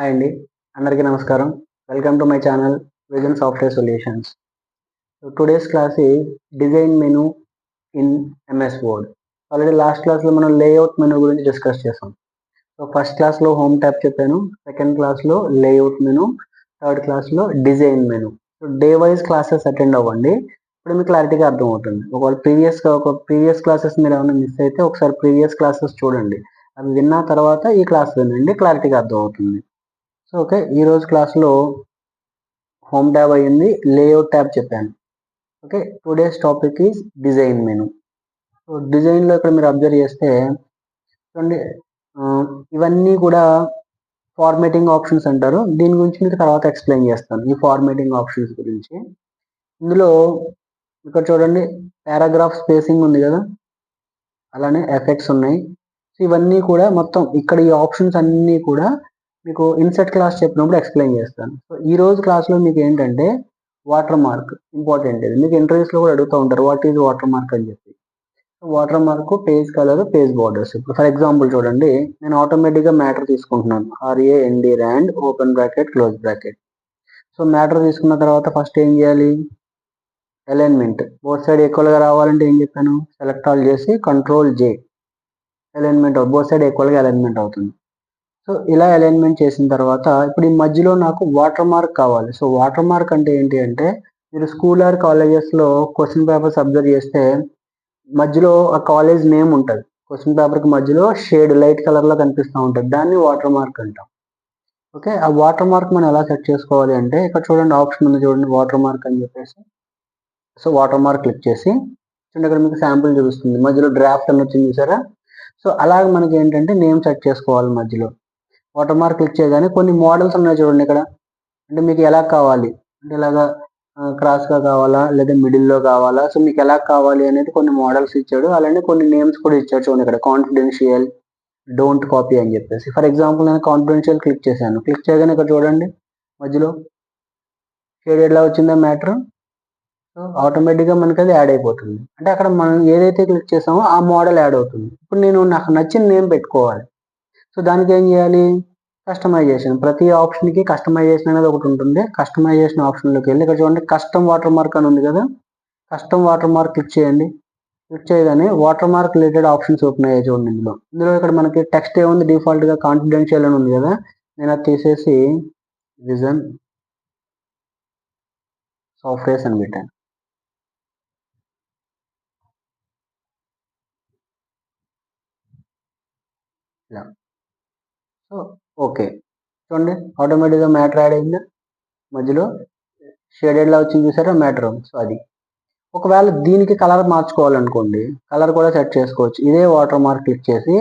Hi అండి. అందరికీ నమస్కారం. Welcome to my channel vision software solutions. So today's class is design menu in MS word. Already last క్లాస్‌లో మనం layout menu గురించి discuss చేసాం. So first క్లాస్‌లో హోమ్ ట్యాబ్ చెప్పాను. సెకండ్ క్లాస్‌లో లేఅవుట్ మెను, థర్డ్ క్లాస్‌లో design menu. So day wise classes attend అవ్వండి. ఇప్పుడు మీకు క్లారిటీగా అర్థమవుతుంది. ఒకవేళ ప్రీవియస్ క్లాసెస్ మీరు ఏమైనా మిస్ అయితే ఒకసారి ప్రీవియస్ క్లాసెస్ చూడండి. అవి విన్న తర్వాత ఈ క్లాస్ వినండి, క్లారిటీగా అర్థమవుతుంది. సో ఓకే, ఈరోజు క్లాస్లో హోమ్ ట్యాబ్ అయ్యింది, లేఅవుట్ ట్యాబ్ చెప్పాను. Okay, today's topic is design menu. So డిజైన్లో ఇక్కడ మీరు అబ్జర్వ్ చేస్తే చూడండి, ఇవన్నీ కూడా ఫార్మేటింగ్ ఆప్షన్స్ అంటారు. దీని గురించి మీకు తర్వాత ఎక్స్ప్లెయిన్ చేస్తాను, ఈ ఫార్మేటింగ్ ఆప్షన్స్ గురించి. ఇందులో ఇక్కడ చూడండి, పారాగ్రాఫ్ స్పేసింగ్ ఉంది కదా, అలానే ఎఫెక్ట్స్ ఉన్నాయి. సో ఇవన్నీ కూడా మొత్తం ఇక్కడ ఈ ఆప్షన్స్ అన్నీ కూడా మీకు ఇన్సెట్ క్లాస్ చెప్పినప్పుడు ఎక్స్ప్లెయిన్ చేస్తాను. సో ఈ రోజు క్లాస్లో మీకు ఏంటంటే వాటర్ మార్క్ ఇంపార్టెంట్. ఇది మీకు ఇంటర్వ్యూస్లో కూడా అడుగుతూ ఉంటారు, వాట్ ఈజ్ వాటర్ మార్క్ అని చెప్పి. So water mark, page colour, page borders. ఇప్పుడు ఫర్ ఎగ్జాంపుల్ చూడండి, నేను ఆటోమేటిక్గా మ్యాటర్ తీసుకుంటున్నాను, RAND rand open bracket close bracket. So matter తీసుకున్న తర్వాత ఫస్ట్ ఏం చేయాలి, అలైన్మెంట్. బోత్ సైడ్ ఈక్వల్గా రావాలంటే ఏం చెప్పాను, సెలెక్ట్ ఆల్ చేసి Ctrl+J, అలైన్మెంట్ బోత్ సైడ్ ఈక్వల్గా అలైన్మెంట్ అవుతుంది. సో ఇలా అలైన్మెంట్ చేసిన తర్వాత ఇప్పుడు ఈ మధ్యలో నాకు వాటర్ మార్క్ కావాలి. సో వాటర్ మార్క్ అంటే ఏంటి అంటే, మీరు స్కూల్ ఆర్ కాలేజెస్లో క్వశ్చన్ పేపర్స్ అబ్జర్వ్ చేస్తే మధ్యలో ఆ కాలేజ్ నేమ్ ఉంటుంది, క్వశ్చన్ పేపర్కి మధ్యలో షేడ్ లైట్ కలర్లో కనిపిస్తూ ఉంటుంది, దాన్ని వాటర్ మార్క్ అంటాం. ఓకే, ఆ వాటర్ మార్క్ మనం ఎలా సెట్ చేసుకోవాలి అంటే, ఇక్కడ చూడండి ఆప్షన్ ఉంది చూడండి, వాటర్ మార్క్ అని చెప్పేసి. సో వాటర్ మార్క్ క్లిక్ చేసి చూడండి, ఇక్కడ మీకు శాంపుల్ చూపిస్తుంది, మధ్యలో డ్రాఫ్ట్ అని వచ్చింది చూసారా. సో అలాగే మనకి ఏంటంటే నేమ్ సెట్ చేసుకోవాలి మధ్యలో. వాటర్ మార్క్ క్లిక్ చేయగానే కొన్ని మోడల్స్ ఉన్నాయి చూడండి ఇక్కడ. అంటే మీకు ఎలా కావాలి అంటే, ఇలాగా క్రాస్గా కావాలా లేదా మిడిల్లో కావాలా, సో మీకు ఎలా కావాలి అనేది కొన్ని మోడల్స్ ఇచ్చాడు, అలానే కొన్ని నేమ్స్ కూడా ఇచ్చాడు చూడండి ఇక్కడ, కాన్ఫిడెన్షియల్, డోంట్ కాపీ అని చెప్పేసి. ఫర్ ఎగ్జాంపుల్ నేను కాన్ఫిడెన్షియల్ క్లిక్ చేశాను. క్లిక్ చేయగానే ఇక్కడ చూడండి మధ్యలో షేడెడ్లా వచ్చిందా మ్యాటర్. సో ఆటోమేటిక్గా మనకి అది యాడ్ అయిపోతుంది. అంటే అక్కడ మనం ఏదైతే క్లిక్ చేసామో ఆ మోడల్ యాడ్ అవుతుంది. ఇప్పుడు నేను నాకు నచ్చిన నేమ్ పెట్టుకోవాలి. సో దానికి ఏం చేయాలి, కస్టమైజేషన్. ప్రతి ఆప్షన్కి కస్టమైజేషన్ అనేది ఒకటి ఉంటుంది. కస్టమైజేషన్ ఆప్షన్లోకి వెళ్ళి ఇక్కడ చూడండి కస్టమ్ వాటర్ మార్క్ అని ఉంది కదా, కస్టమ్ వాటర్ మార్క్ క్లిక్ చేయండి. క్లిక్ చేయగానే water mark related options open అయ్యాయి చూడండి. ఇందులో ఇక్కడ మనకి టెక్స్ట్ ఏముంది, డిఫాల్ట్గా కాన్ఫిడెన్షియల్ అని ఉంది కదా, నేను అది తీసేసి విజన్ సాఫ్ట్వేర్స్ అని పెట్టాను. ఇలా. సో ఓకే, చూడండి ఆటోమేటిక్గా మ్యాటర్ యాడ్ అయిందా, మధ్యలో షేడెడ్లా వచ్చింది చూసారా మ్యాటర్. సో అది ఒకవేళ దీనికి కలర్ మార్చుకోవాలనుకోండి, కలర్ కూడా సెట్ చేసుకోవచ్చు. ఇదే వాటర్ మార్క్ క్లిక్ చేసి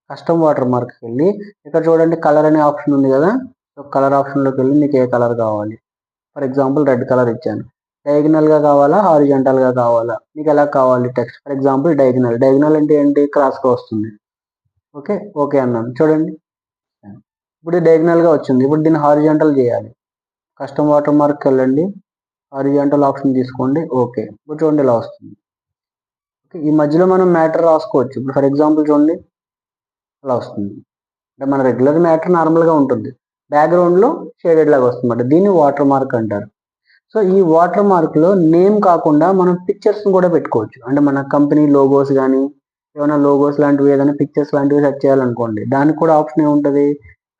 కస్టమ్ వాటర్ మార్క్కి వెళ్ళి ఇక్కడ చూడండి కలర్ అనే ఆప్షన్ ఉంది కదా, సో కలర్ ఆప్షన్లోకి వెళ్ళి మీకు ఏ కలర్ కావాలి, ఫర్ ఎగ్జాంపుల్ రెడ్ కలర్ ఇచ్చాను. డయాగ్నల్గా కావాలా హారిజాంటల్గా కావాలా, మీకు ఎలా కావాలి టెక్స్ట్. ఫర్ ఎగ్జాంపుల్ డయాగ్నల్ అంటే ఏంటి, క్రాస్గా వస్తుంది. ఓకే ఓకే అన్నాను చూడండి, ఇప్పుడు డయాగ్నల్గా వచ్చింది. ఇప్పుడు దీన్ని హారిజాంటల్ చేయాలి, కస్టమ్ వాటర్ మార్క్కి వెళ్ళండి, హారిజాంటల్ ఆప్షన్ తీసుకోండి. ఓకే, ఇప్పుడు చూడండి ఇలా వస్తుంది. ఓకే, ఈ మధ్యలో మనం మ్యాటర్ రాసుకోవచ్చు. ఇప్పుడు ఫర్ ఎగ్జాంపుల్ చూడండి అలా వస్తుంది. అంటే మన రెగ్యులర్ మ్యాటర్ నార్మల్గా ఉంటుంది, బ్యాక్గ్రౌండ్లో షేడెడ్ లాగా వస్తుంది, దీన్ని వాటర్ మార్క్ అంటారు. సో ఈ వాటర్ మార్క్లో నేమ్ కాకుండా మనం పిక్చర్స్ని కూడా పెట్టుకోవచ్చు. అంటే మన కంపెనీ లోగోస్ కానీ ఏమైనా లోగోస్ లాంటివి, ఏదైనా పిక్చర్స్ లాంటివి సెట్ చేయాలనుకోండి, దానికి కూడా ఆప్షన్ ఏముంటుంది,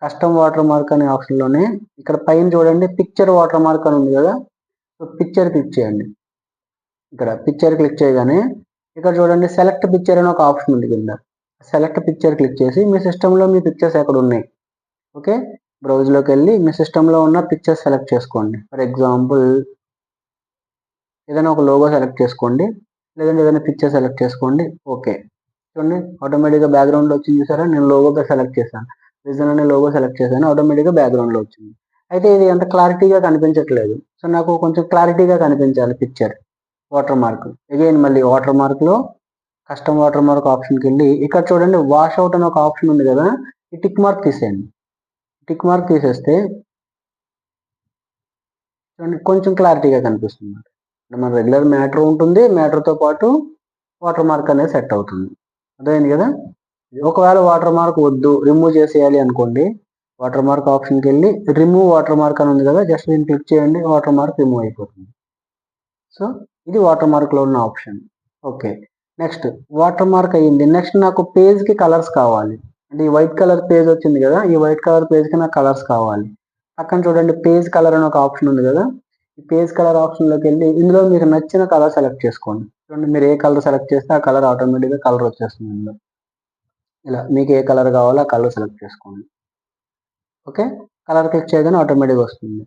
కస్టమ్ వాటర్ మార్క్ అనే ఆప్షన్లోనే ఇక్కడ పైన చూడండి పిక్చర్ వాటర్ మార్క్ అని ఉంది కదా, సో పిక్చర్ క్లిక్ చేయండి. ఇక్కడ పిక్చర్ క్లిక్ చేయగానే ఇక్కడ చూడండి సెలెక్ట్ పిక్చర్ అని ఒక ఆప్షన్ ఉంది కింద. సెలెక్ట్ పిక్చర్ క్లిక్ చేసి మీ సిస్టంలో మీ పిక్చర్స్ ఎక్కడ ఉన్నాయి, ఓకే బ్రౌజ్లోకి వెళ్ళి మీ సిస్టంలో ఉన్న పిక్చర్స్ సెలెక్ట్ చేసుకోండి. ఫర్ ఎగ్జాంపుల్ ఏదైనా ఒక లోగో సెలెక్ట్ చేసుకోండి, లేదంటే ఏదైనా పిక్చర్ సెలెక్ట్ చేసుకోండి. ఓకే, చూడండి ఆటోమేటిక్గా బ్యాక్గ్రౌండ్లో వచ్చింది చూసారా, నేను లోగో సెలెక్ట్ చేశాను, విజన్ అనే లోగో సెలెక్ట్ చేశాను, ఆటోమేటిక్గా బ్యాక్గ్రౌండ్లో వచ్చింది. అయితే ఇది అంత క్లారిటీగా కనిపించట్లేదు. సో నాకు కొంచెం క్లారిటీగా కనిపించాలి పిక్చర్. వాటర్ మార్క్ అగైన్ మళ్ళీ వాటర్ మార్క్లో కస్టమ్ వాటర్ మార్క్ ఆప్షన్కి వెళ్ళి ఇక్కడ చూడండి వాష్ అవుట్ అని ఒక ఆప్షన్ ఉంది కదా, ఈ టిక్ మార్క్ తీసేయండి. టిక్ మార్క్ తీసేస్తే చూడండి కొంచెం క్లారిటీగా కనిపిస్తుంది. మన రెగ్యులర్ మ్యాటర్ ఉంటుంది, మ్యాటర్తో పాటు వాటర్ మార్క్ అనేది సెట్ అవుతుంది. అర్థమైంది కదా. ఒకవేళ వాటర్ మార్క్ వద్దు, రిమూవ్ చేసేయాలి అనుకోండి, వాటర్ మార్క్ ఆప్షన్కి వెళ్ళి రిమూవ్ వాటర్ మార్క్ అని ఉంది కదా, జస్ట్ దీన్ని క్లిక్ చేయండి, వాటర్ మార్క్ రిమూవ్ అయిపోతుంది. సో ఇది వాటర్ మార్క్లో ఉన్న option. Okay, next water mark అయ్యింది. నెక్స్ట్ నాకు పేజ్కి కలర్స్ కావాలి. అంటే ఈ వైట్ కలర్ పేజ్ వచ్చింది కదా, ఈ వైట్ కలర్ పేజ్కి నాకు కలర్స్ కావాలి. పక్కన చూడండి పేజ్ కలర్ అని ఒక ఆప్షన్ ఉంది కదా, ఈ పేజ్ కలర్ ఆప్షన్లోకి వెళ్ళి ఇందులో మీకు నచ్చిన కలర్ సెలెక్ట్ చేసుకోండి. చూడండి మీరు ఏ కలర్ సెలెక్ట్ చేస్తే ఆ కలర్ ఆటోమేటిక్గా కలర్ వచ్చేస్తుంది ఇందులో. ఇలా మీకు ఏ కలర్ కావాలో ఆ కలర్ సెలెక్ట్ చేసుకోండి. ఓకే, కలర్ క్లిక్ చేయగానే ఆటోమేటిక్గా వస్తుంది.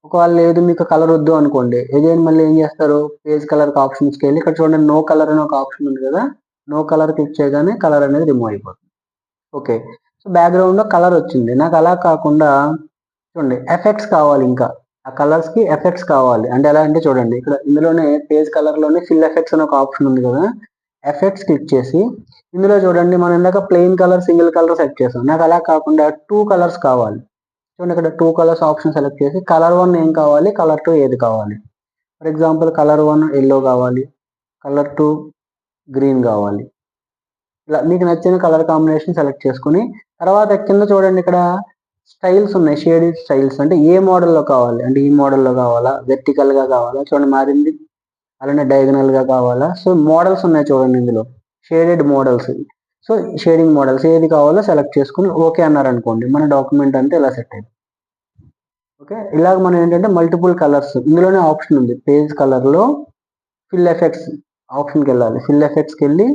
ఒకవేళ లేదు మీకు కలర్ వద్దు అనుకోండి, ఏదైనా మళ్ళీ ఏం చేస్తారు, పేజ్ కలర్ ఆప్షన్స్కి వెళ్ళి ఇక్కడ చూడండి నో కలర్ అని ఒక ఆప్షన్ ఉంది కదా, నో కలర్ క్లిక్ చేయగానే కలర్ అనేది రిమూవ్ అయిపోతుంది. ఓకే, సో బ్యాక్గ్రౌండ్లో కలర్ వచ్చింది. నాకు అలా కాకుండా చూడండి ఎఫెక్ట్స్ కావాలి, ఇంకా ఆ కలర్స్కి ఎఫెక్ట్స్ కావాలి. అంటే ఎలా అంటే చూడండి ఇక్కడ ఇందులోనే పేజ్ కలర్లోనే ఫిల్ ఎఫెక్ట్స్ అని ఒక ఆప్షన్ ఉంది కదా, ఎఫెక్ట్స్ క్లిక్ చేసి ఇందులో చూడండి మనం ఇందాక plain colour single colour set చేసాం. నాకు అలా కాకుండా 2 కలర్స్ కావాలి. చూడండి ఇక్కడ 2 కలర్స్ ఆప్షన్ సెలెక్ట్ చేసి కలర్ 1 ఏం కావాలి, కలర్ 2 ఏది కావాలి. ఫర్ ఎగ్జాంపుల్ కలర్ 1 ఎల్లో కావాలి, కలర్ 2 గ్రీన్ కావాలి. ఇలా మీకు నచ్చిన కలర్ కాంబినేషన్ సెలెక్ట్ చేసుకుని తర్వాత కింద చూడండి ఇక్కడ స్టైల్స్ ఉన్నాయి, షేడెడ్ స్టైల్స్. అంటే ఏ మోడల్లో కావాలి, అంటే ఈ మోడల్లో కావాలా, వెర్టికల్గా కావాలా, చూడండి మారింది, అలానే డయాగనల్గా కావాలా. సో మోడల్స్ ఉన్నాయి చూడండి ఇందులో shaded models. So shading models ఏది కావాలో సెలెక్ట్ చేసుకుని ఓకే అన్నారనుకోండి, మన డాక్యుమెంట్ అంతా ఇలా సెట్ అయిపోతుంది. ఓకే, ఇలాగ మనం ఏంటంటే మల్టిపుల్ కలర్స్ ఇందులోనే ఆప్షన్ ఉంది, పేజ్ కలర్లో ఫిల్ ఎఫెక్ట్స్ ఆప్షన్కి వెళ్ళాలి. ఫిల్ ఎఫెక్ట్స్కి వెళ్ళి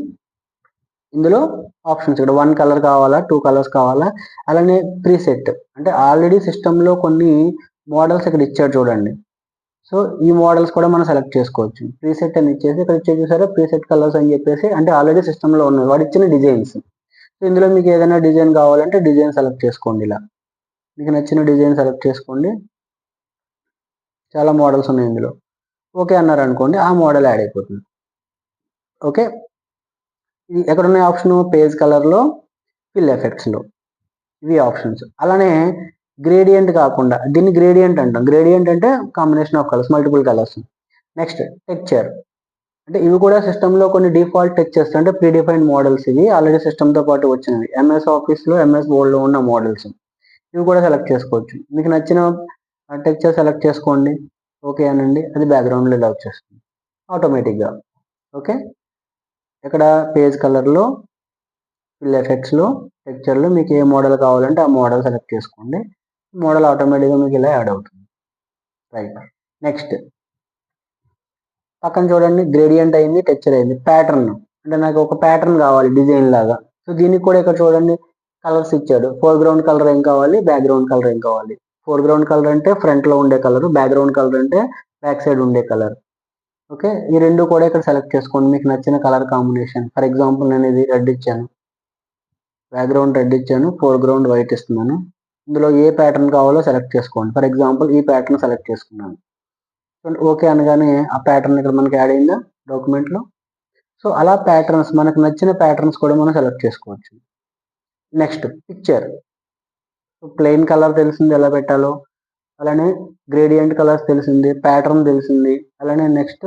ఇందులో ఆప్షన్స్ ఇక్కడ 1 కలర్ కావాలా, 2 కలర్స్ కావాలా, అలానే ప్రీసెట్ అంటే ఆల్రెడీ సిస్టంలో కొన్ని మోడల్స్ ఇక్కడ ఇచ్చాడు చూడండి. సో ఈ మోడల్స్ కూడా మనం సెలెక్ట్ చేసుకోవచ్చు. ప్రీసెట్ అని ఇచ్చేసి ఇక్కడ ఇచ్చే చూసారా ప్రీసెట్ కలర్స్ అని చెప్పేసి, అంటే ఆల్రెడీ సిస్టంలో ఉన్నాయి వాడు ఇచ్చిన డిజైన్స్. సో ఇందులో మీకు ఏదైనా డిజైన్ కావాలంటే డిజైన్ సెలెక్ట్ చేసుకోండి. ఇలా మీకు నచ్చిన డిజైన్ సెలెక్ట్ చేసుకోండి. చాలా మోడల్స్ ఉన్నాయి ఇందులో. ఓకే అన్నారు అనుకోండి, ఆ మోడల్ యాడ్ అయిపోతుంది. ఓకే, ఇది ఎక్కడున్న ఆప్షన్ పేజ్ కలర్లో ఫిల్ ఎఫెక్ట్స్లో ఇవి ఆప్షన్స్. అలానే గ్రేడియంట్ కాకుండా దీన్ని గ్రేడియంట్ అంటాం. గ్రేడియంట్ అంటే combination of colours, multiple colours. Next texture అంటే ఇవి కూడా సిస్టంలో కొన్ని డిఫాల్ట్ టెక్చర్స్ అంటే ప్రీడిఫైన్డ్ మోడల్స్. ఇవి ఆల్రెడీ సిస్టంతో పాటు వచ్చినవి, ఎంఎస్ ఆఫీస్లో ఎంఎస్ వర్డ్లో ఉన్న మోడల్స్. ఇవి కూడా సెలెక్ట్ చేసుకోవచ్చు. మీకు నచ్చిన టెక్చర్ సెలెక్ట్ చేసుకోండి, ఓకే అనండి, అది బ్యాక్గ్రౌండ్లో ఇలా వచ్చేస్తుంది ఆటోమేటిక్గా. ఓకే, ఇక్కడ పేజ్ కలర్లో ఫిల్ ఎఫెక్ట్స్లో టెక్చర్లో మీకు ఏ మోడల్ కావాలంటే ఆ మోడల్ సెలెక్ట్ చేసుకోండి, మోడల్ ఆటోమేటిక్గా మీకు ఇలా యాడ్ అవుతుంది. రైట్, నెక్స్ట్ పక్కన చూడండి గ్రేడియంట్ అయింది, టెక్చర్ అయింది. ప్యాటర్న్ అంటే నాకు ఒక ప్యాటర్న్ కావాలి డిజైన్ లాగా. సో దీనికి కూడా ఇక్కడ చూడండి కలర్స్ ఇచ్చాడు. ఫోర్గ్రౌండ్ కలర్ ఏం కావాలి, బ్యాక్గ్రౌండ్ కలర్ ఏం కావాలి. ఫోర్గ్రౌండ్ కలర్ అంటే ఫ్రంట్లో ఉండే కలర్, బ్యాక్గ్రౌండ్ కలర్ అంటే బ్యాక్ సైడ్ ఉండే కలర్. ఓకే, ఈ రెండు కూడా ఇక్కడ సెలెక్ట్ చేసుకోండి మీకు నచ్చిన కలర్ కాంబినేషన్. ఫర్ ఎగ్జాంపుల్ నేను ఇది రెడ్ ఇచ్చాను, బ్యాక్గ్రౌండ్ రెడ్ ఇచ్చాను, ఫోర్గ్రౌండ్ వైట్ ఇస్తున్నాను. ఇందులో ఏ ప్యాటర్న్ కావాలో సెలెక్ట్ చేసుకోండి. ఫర్ ఎగ్జాంపుల్ ఈ ప్యాటర్న్ సెలెక్ట్ చేసుకున్నాను. ఓకే అనగానే ఆ ప్యాటర్న్ ఇక్కడ మనకి యాడ్ అయిందా డాక్యుమెంట్లో. సో అలా ప్యాటర్న్స్ మనకు నచ్చిన ప్యాటర్న్స్ కూడా మనం సెలెక్ట్ చేసుకోవచ్చు. నెక్స్ట్ పిక్చర్, ప్లెయిన్ కలర్ తెలిసింది ఎలా పెట్టాలో, అలానే గ్రేడియంట్ కలర్స్ తెలిసింది, ప్యాటర్న్ తెలిసింది, అలానే నెక్స్ట్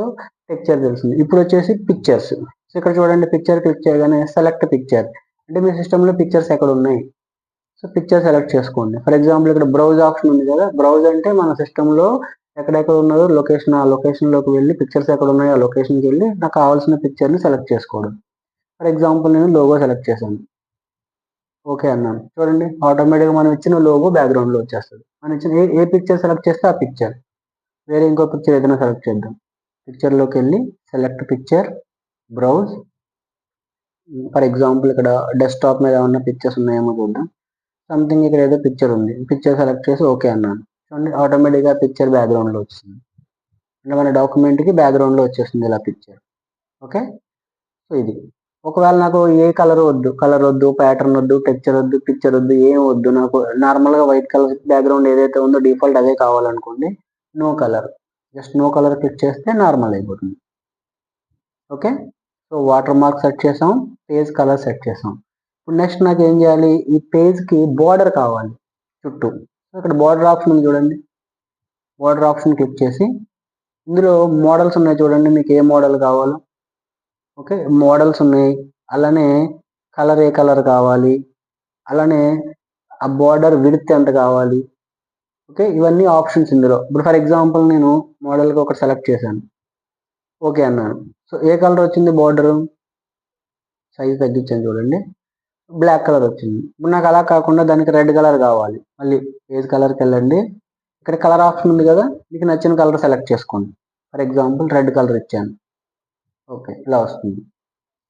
టెక్చర్ తెలిసింది. ఇప్పుడు వచ్చేసి పిక్చర్స్. సో ఇక్కడ చూడండి పిక్చర్ క్లిక్ చేయగానే సెలెక్ట్ పిక్చర్ అంటే మీ సిస్టంలో పిక్చర్స్ ఎక్కడ ఉన్నాయి. సో పిక్చర్ సెలెక్ట్ చేసుకోండి. ఫర్ ఎగ్జాంపుల్ ఇక్కడ బ్రౌజ్ ఆప్షన్ ఉంది కదా, బ్రౌజ్ అంటే మన సిస్టంలో ఎక్కడెక్కడ ఉన్నదో లొకేషన్, ఆ లొకేషన్లోకి వెళ్ళి పిక్చర్స్ ఎక్కడ ఉన్నాయో ఆ లొకేషన్కి వెళ్ళి నాకు కావాల్సిన పిక్చర్ని సెలెక్ట్ చేసుకోవడం. ఫర్ ఎగ్జాంపుల్ నేను లోగో సెలెక్ట్ చేశాను, ఓకే అన్నాను. చూడండి ఆటోమేటిక్గా మనం ఇచ్చిన లోగో బ్యాక్గ్రౌండ్లో వచ్చేస్తుంది. మనం ఇచ్చిన ఏ పిక్చర్ సెలెక్ట్ చేస్తే ఆ పిక్చర్. వేరే ఇంకో పిక్చర్ ఏదైనా సెలెక్ట్ చేద్దాం. పిక్చర్లోకి వెళ్ళి select picture, browse. For example ఇక్కడ డెస్క్టాప్ మీద ఉన్న పిక్చర్స్ ఉన్నాయేమో చూద్దాం. సంథింగ్ ఇక్కడ ఏదో పిక్చర్ ఉంది, పిక్చర్ సెలెక్ట్ చేసి ఓకే అన్నాను. చూడండి ఆటోమేటిక్గా పిక్చర్ బ్యాక్గ్రౌండ్లో వచ్చింది. అంటే మన డాక్యుమెంట్కి బ్యాక్గ్రౌండ్లో వచ్చేస్తుంది ఇలా పిక్చర్. ఓకే, సో ఇది. ఒకవేళ నాకు ఏ కలర్ వద్దు, ప్యాటర్న్ వద్దు, టెక్చర్ వద్దు, పిక్చర్ వద్దు, ఏం వద్దు, నాకు నార్మల్గా వైట్ కలర్ బ్యాక్గ్రౌండ్ ఏదైతే ఉందో డిఫాల్ట్ అదే కావాలనుకోండి, no colour, just no colour click చేస్తే నార్మల్ అయిపోతుంది. Okay, so water mark set చేసాం, పేజ్ కలర్ సెట్ చేసాం. ఇప్పుడు నెక్స్ట్ నాకు ఏం చేయాలి, ఈ పేజ్కి బార్డర్ కావాలి చుట్టూ. ఇక్కడ బార్డర్ ఆప్షన్ ఉంది చూడండి, బార్డర్ ఆప్షన్ క్లిక్ చేసి ఇందులో మోడల్స్ ఉన్నాయి చూడండి, మీకు ఏ మోడల్ కావాలో. ఓకే, మోడల్స్ ఉన్నాయి, అలానే కలర్ ఏ కలర్ కావాలి, అలానే ఆ బార్డర్ విడ్త్ ఎంత కావాలి, ఓకే, ఇవన్నీ ఆప్షన్స్ ఇందులో. ఇప్పుడు ఫర్ ఎగ్జాంపుల్ నేను మోడల్గా ఒకటి సెలెక్ట్ చేశాను, ఓకే అన్నాను. సో ఏ కలర్ వచ్చింది బార్డర్, సైజ్ తగ్గించాను చూడండి, బ్లాక్ కలర్ వచ్చింది. ఇప్పుడు నాకు అలా కాకుండా దానికి రెడ్ కలర్ కావాలి, మళ్ళీ పేజ్ కలర్కి వెళ్ళండి, ఇక్కడ కలర్ ఆప్షన్ ఉంది కదా, మీకు నచ్చిన కలర్ సెలెక్ట్ చేసుకోండి. ఫర్ ఎగ్జాంపుల్ రెడ్ కలర్ ఇచ్చాను, ఓకే, ఇలా వస్తుంది.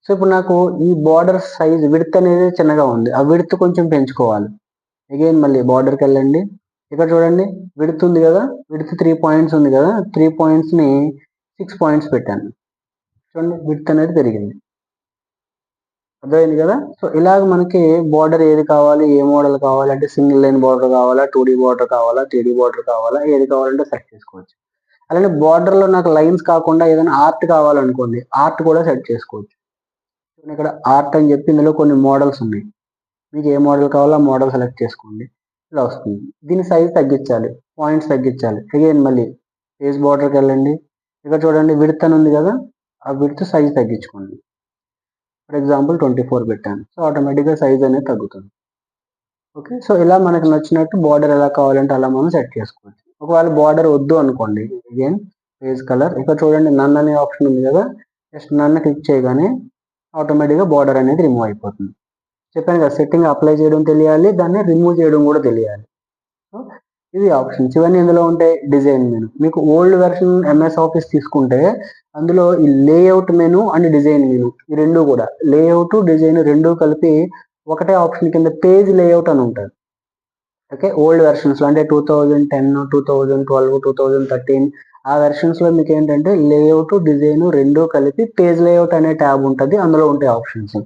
సో ఇప్పుడు నాకు ఈ బార్డర్ సైజ్ విడ్త్ అనేది చిన్నగా ఉంది, ఆ విడ్త్ కొంచెం పెంచుకోవాలి. అగైన్ మళ్ళీ బార్డర్కి వెళ్ళండి, ఇక్కడ చూడండి విడ్త్ ఉంది కదా, విడ్త్ 3 పాయింట్స్ ఉంది కదా, 3 పాయింట్స్ని 6 పాయింట్స్ పెట్టాను, చూడండి విడ్త్ అనేది పెరిగింది. అర్థమైంది కదా. సో ఇలాగ మనకి బార్డర్ ఏది కావాలి, ఏ మోడల్ కావాలి, అంటే సింగిల్ లైన్ బార్డర్ కావాలా, 2D బార్డర్ కావాలా, 3D బార్డర్ కావాలా, ఏది కావాలంటే సెలెక్ట్ చేసుకోవచ్చు. అలానే బార్డర్లో నాకు లైన్స్ కాకుండా ఏదైనా ఆర్ట్ కావాలనుకోండి, ఆర్ట్ కూడా సెట్ చేసుకోవచ్చు. ఇక్కడ ఆర్ట్ అని చెప్పి ఇందులో కొన్ని మోడల్స్ ఉన్నాయి, మీకు ఏ మోడల్ కావాలో ఆ మోడల్ సెలెక్ట్ చేసుకోండి, ఇలా వస్తుంది. దీని సైజ్ తగ్గించాలి, పాయింట్స్ తగ్గించాలి. అగైన్ మళ్ళీ పేజ్ బార్డర్కి వెళ్ళండి, ఇక్కడ చూడండి విడ్త్ అని ఉంది కదా, ఆ విడ్త్ సైజ్ తగ్గించుకోండి. ఫర్ ఎగ్జాంపుల్ 24 పెట్టాను, సో ఆటోమేటిక్గా సైజ్ అనేది తగ్గుతుంది. ఓకే, సో ఇలా మనకు నచ్చినట్టు బార్డర్ ఎలా కావాలంటే అలా మనం సెట్ చేసుకోవచ్చు. ఒకవేళ బార్డర్ వద్దు అనుకోండి, అగైన్ పేజ్ కలర్, ఇక్కడ చూడండి నన్ అనే ఆప్షన్ ఉంది కదా, జస్ట్ నన్ను క్లిక్ చేయగానే ఆటోమేటిక్గా బార్డర్ అనేది రిమూవ్ అయిపోతుంది. చెప్పాను కదా, సెట్టింగ్ అప్లై చేయడం తెలియాలి, దాన్ని రిమూవ్ చేయడం కూడా తెలియాలి. సో ఇది ఆప్షన్స్, ఇవన్నీ ఇందులో ఉంటాయి. డిజైన్ మెను, మీకు ఓల్డ్ వెర్షన్ ఎంఎస్ ఆఫీస్ తీసుకుంటే అందులో ఈ layout menu and design menu, ఈ రెండు కూడా, లేఅవుట్ డిజైన్ రెండు కలిపి ఒకటే ఆప్షన్ కింద పేజ్ లేఅవుట్ అని ఉంటుంది. ఓకే, ఓల్డ్ వెర్షన్స్లో అంటే 2010, 2012, 2013 ఆ వెర్షన్స్లో మీకు ఏంటంటే లేఅవుట్ డిజైన్ రెండు కలిపి పేజ్ లేఅవుట్ అనే ట్యాబ్ ఉంటుంది, అందులో ఉంటాయి ఆప్షన్స్.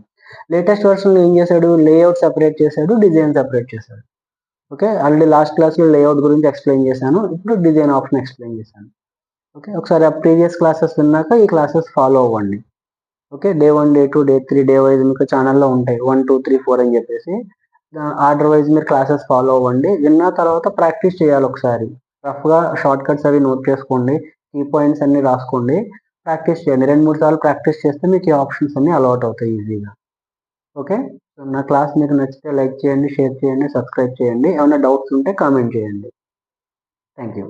లేటెస్ట్ వెర్షన్లో ఏం చేశాడు, లేఅవుట్ సెపరేట్ చేశాడు, డిజైన్ సెపరేట్ చేశాడు. ఓకే, ఆల్రెడీ లాస్ట్ క్లాస్లో లేఅవుట్ గురించి ఎక్స్ప్లెయిన్ చేశాను, ఇప్పుడు డిజైన్ ఆప్షన్ ఎక్స్ప్లెయిన్ చేశాను. ఓకే, ఒకసారి ఆ ప్రీవియస్ క్లాసెస్ విన్నాక ఈ క్లాసెస్ ఫాలో అవ్వండి. Okay, day 1, day 2, day 3 day wise మీకు ఛానల్లో ఉంటాయి, 1, 2, 3, 4 అని చెప్పేసి ఆర్డర్ వైజ్ మీరు క్లాసెస్ ఫాలో అవ్వండి. విన్న తర్వాత ప్రాక్టీస్ చేయాలి ఒకసారి, రఫ్గా షార్ట్ కట్స్ అవి నోట్ చేసుకోండి, కీ పాయింట్స్ అన్ని రాసుకోండి, ప్రాక్టీస్ చేయండి. 2-3 సార్లు ప్రాక్టీస్ చేస్తే మీకు ఈ ఆప్షన్స్ అన్ని అలవాట్ అవుతాయి ఈజీగా. ఓకే, సో నా క్లాస్ మీకు నచ్చితే లైక్ చేయండి, షేర్ చేయండి, సబ్స్క్రైబ్ చేయండి. ఏమైనా డౌట్స్ ఉంటే కామెంట్ చేయండి. Thank you.